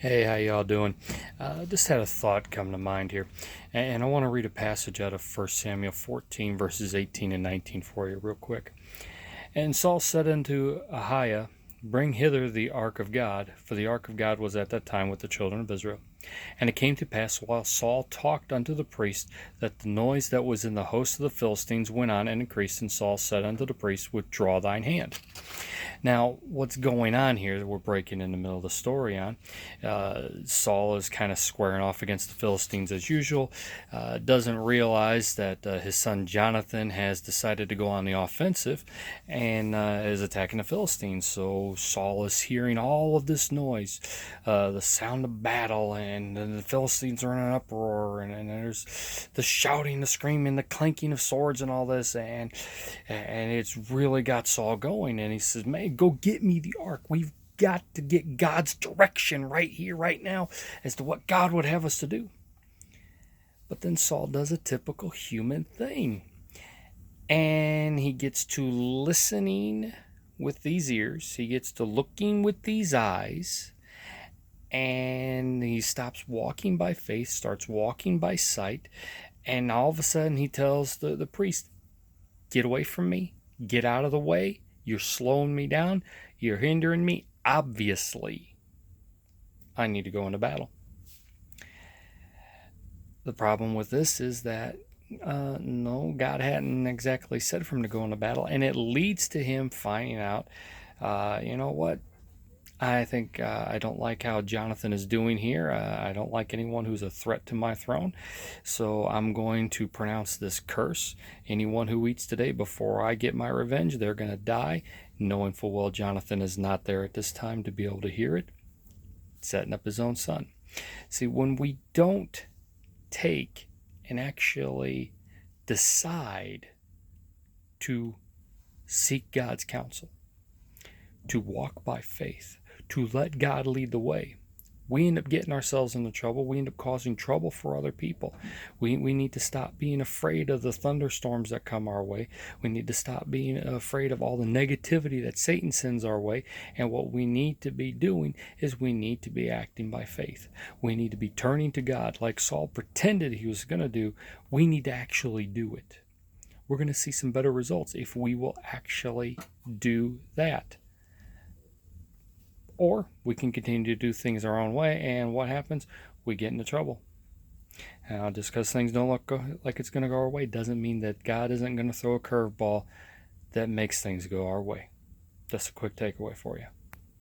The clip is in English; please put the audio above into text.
Hey, how y'all doing? Just had a thought come to mind here, and I want to read a passage out of 1 Samuel 14, verses 18 and 19 for you, real quick. And Saul said unto Ahiah, Bring hither the ark of God, for the ark of God was at that time with the children of Israel. And it came to pass, while Saul talked unto the priest, that the noise that was in the host of the Philistines went on and increased. And Saul said unto the priest, Withdraw thine hand. Now, what's going on here that we're breaking in the middle of the story on? Saul is kind of squaring off against the Philistines as usual, doesn't realize that his son Jonathan has decided to go on the offensive and is attacking the Philistines. So Saul is hearing all of this noise, the sound of battle, and the Philistines are in an uproar, and there's the shouting, the screaming, the clanking of swords, and all this, and it's really got Saul going. And he says, "Man, go get me the ark. We've got to get God's direction right here, right now, as to what God would have us to do." But then Saul does a typical human thing, and he gets to listening with these ears, he gets to looking with these eyes, and he stops walking by faith, starts walking by sight, and all of a sudden he tells the priest, "Get away from me, get out of the way, you're slowing me down, you're hindering me. Obviously, I need to go into battle." The problem with this is that no, God hadn't exactly said for him to go into battle, and it leads to him finding out, you know what? I think I don't like how Jonathan is doing here. I don't like anyone who's a threat to my throne. So I'm going to pronounce this curse. Anyone who eats today before I get my revenge, they're going to die. Knowing full well Jonathan is not there at this time to be able to hear it, setting up his own son. See, when we don't take and actually decide to seek God's counsel, to walk by faith, to let God lead the way, we end up getting ourselves into trouble. We end up causing trouble for other people. We need to stop being afraid of the thunderstorms that come our way. We need to stop being afraid of all the negativity that Satan sends our way. And what we need to be doing is we need to be acting by faith. We need to be turning to God like Saul pretended he was going to do. We need to actually do it. We're going to see some better results if we will actually do that. Or we can continue to do things our own way, and what happens? We get into trouble. Now, just because things don't look like it's going to go our way doesn't mean that God isn't going to throw a curveball that makes things go our way. Just a quick takeaway for you.